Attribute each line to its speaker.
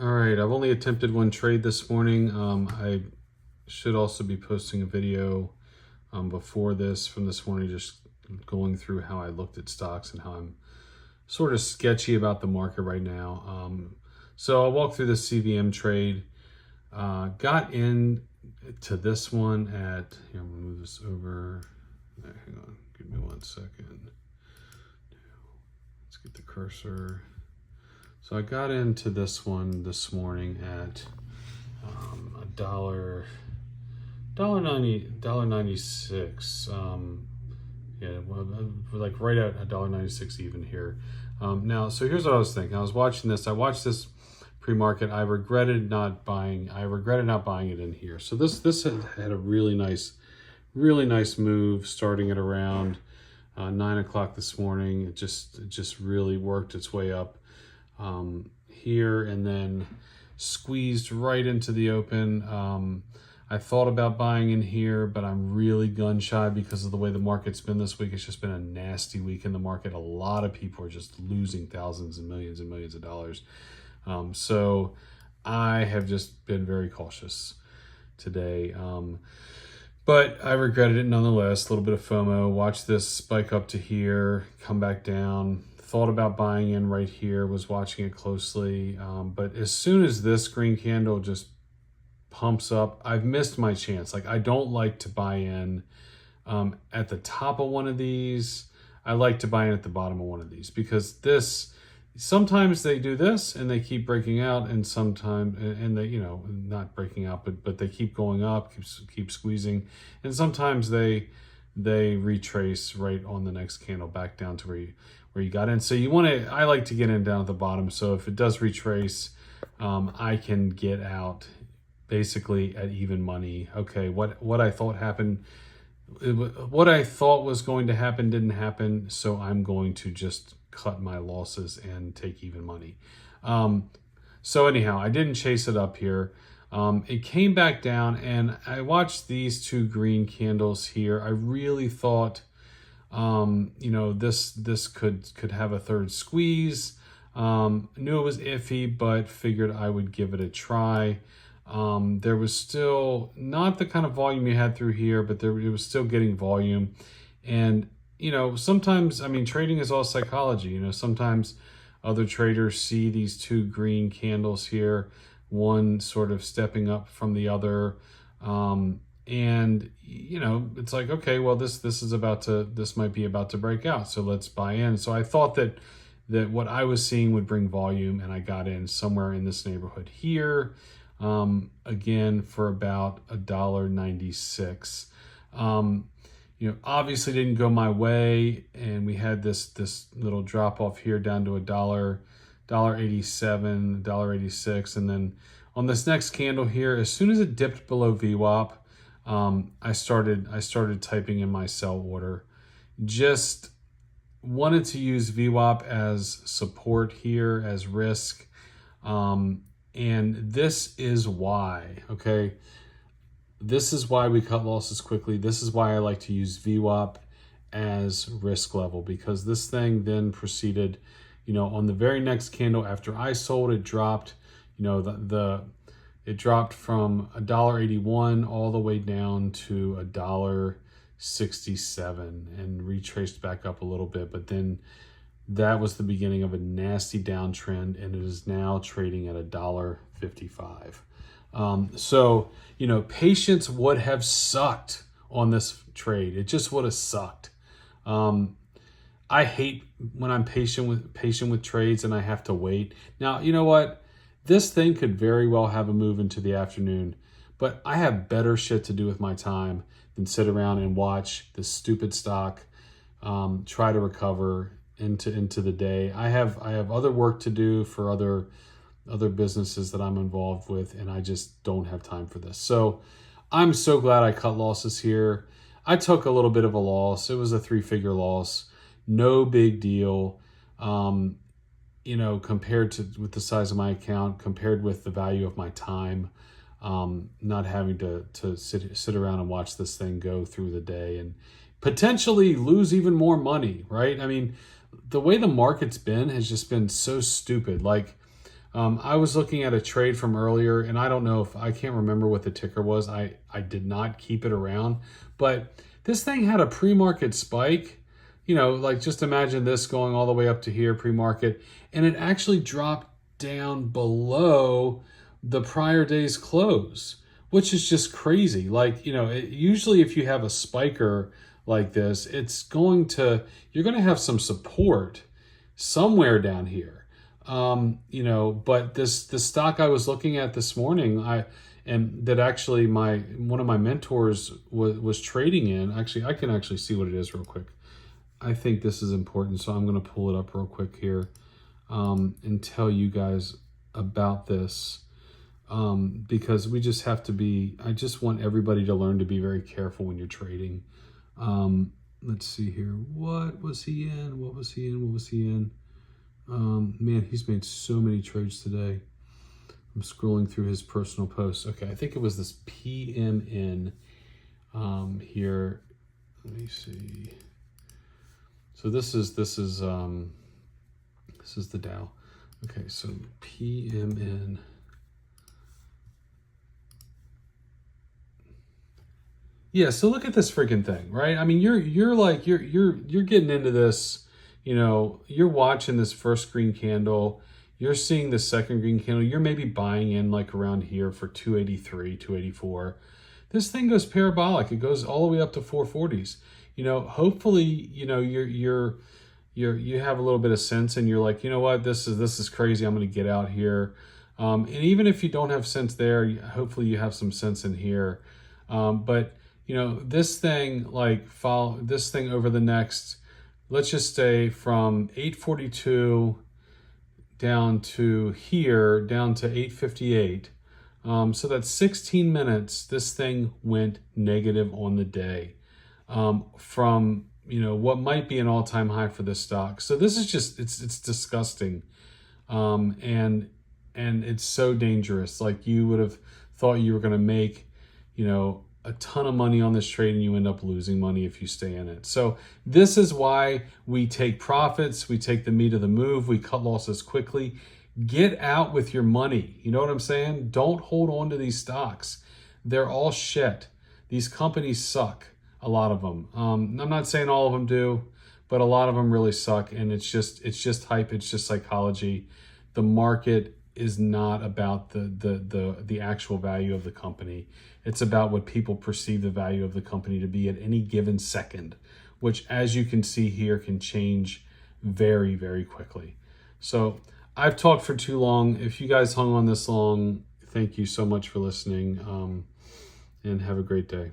Speaker 1: All right, I've only attempted one trade this morning. I should also be posting a video before this from this morning, just going through how I looked at stocks and how I'm sort of sketchy about the market right now. So I'll walk through the CVM trade. Got in to this one at, here, I'm gonna move this over. Hang on, give me 1 second. Let's get the cursor. So I got into this one this morning at $1.96. Yeah, well, like right at $1.96 even here. Now, so here's what I was thinking. I was watching this. I watched this pre-market. I regretted not buying it in here. So this had a really nice move starting at around 9 o'clock this morning. It just really worked its way up here and then squeezed right into the open. I thought about buying in here, but I'm really gun shy because of the way the market's been this week. It's just been a nasty week in the market. A lot of people are just losing thousands and millions of dollars. So I have just been very cautious today. But I regretted it nonetheless. A little bit of FOMO. Watch this spike up to here, come back down. Thought about buying in right here, was watching it closely. But as soon as this green candle just pumps up, I've missed my chance. Like, I don't like to buy in at the top of one of these. I like to buy in at the bottom of one of these because sometimes they do this and they keep breaking out, and sometimes, and they, not breaking out, but they keep going up, keep squeezing. And sometimes they retrace right on the next candle back down to where you got in. So I like to get in down at the bottom. So if it does retrace, I can get out basically at even money. Okay, what I thought happened, what I thought was going to happen didn't happen. So I'm going to just cut my losses and take even money. So anyhow, I didn't chase it up here. It came back down, and I watched these two green candles here. I really thought, this could have a third squeeze. Knew it was iffy, but figured I would give it a try. There was still not the kind of volume you had through here, but it was still getting volume. And, sometimes, trading is all psychology. Sometimes other traders see these two green candles here, one sort of stepping up from the other. And, it's like, okay, well, this might be about to break out. So let's buy in. So I thought that what I was seeing would bring volume, and I got in somewhere in this neighborhood here. Again, for about $1.96. Obviously didn't go my way, and we had this little drop off here down to $1.87, $1.86, and then on this next candle here, as soon as it dipped below VWAP, I started typing in my sell order. Just wanted to use VWAP as support here, as risk, and this is why. Okay. This is why we cut losses quickly. This is why I like to use VWAP as risk level, because this thing then proceeded, on the very next candle after I sold, it dropped, it dropped from $1.81 all the way down to $1.67 and retraced back up a little bit. But then that was the beginning of a nasty downtrend, and it is now trading at $1.55. So, patience would have sucked on this trade. It just would have sucked. I hate when I'm patient with trades and I have to wait. Now, you know what? This thing could very well have a move into the afternoon, but I have better shit to do with my time than sit around and watch this stupid stock try to recover into the day. I have other work to do for other businesses that I'm involved with, and I just don't have time for this. So I'm so glad I cut losses here. I took a little bit of a loss. It was a 3-figure loss. No big deal. Compared with the size of my account, compared with the value of my time, not having to sit around and watch this thing go through the day and potentially lose even more money, right? The way the market's been has just been so stupid. Like, I was looking at a trade from earlier, and I don't know if I can't remember what the ticker was. I did not keep it around, but this thing had a pre-market spike. You know, like just imagine this going all the way up to here pre-market, and it actually dropped down below the prior day's close, which is just crazy. Like, you know, usually if you have a spiker like this, you're going to have some support somewhere down here. You know, but the stock I was looking at this morning, that actually one of my mentors was trading in. Actually, I can actually see what it is real quick. I think this is important, so I'm going to pull it up real quick here and tell you guys about this because we just have to be. I just want everybody to learn to be very careful when you're trading. Let's see here. What was he in? What was he in? What was he in? Man, he's made so many trades today. I'm scrolling through his personal posts. Okay, I think it was this PMN here. Let me see. So this is the Dow. Okay, so PMN. Yeah, so look at this freaking thing, right? I mean, you're getting into this, you know, you're watching this first green candle, you're seeing the second green candle, you're maybe buying in like around here for 283, 284. This thing goes parabolic. It goes all the way up to 440s. You know, hopefully, you know, you have a little bit of sense and you're like, you know what, this is crazy. I'm going to get out here. And even if you don't have sense there, hopefully you have some sense in here. But you know, this thing over the next, let's just say from 842 down to here, down to 858. So that's 16 minutes. This thing went negative on the day from, you know, what might be an all-time high for this stock. So this is just, it's disgusting. And it's so dangerous. Like you would have thought you were going to make, you know, a ton of money on this trade and you end up losing money if you stay in it. So this is why we take profits, we take the meat of the move, we cut losses quickly. Get out with your money. You know what I'm saying? Don't hold on to these stocks. They're all shit. These companies suck, a lot of them. I'm not saying all of them do, but a lot of them really suck, and it's just hype, it's just psychology. The market is not about the actual value of the company. It's about what people perceive the value of the company to be at any given second, which, as you can see here, can change very, very quickly. So I've talked for too long. If you guys hung on this long, thank you so much for listening, and have a great day.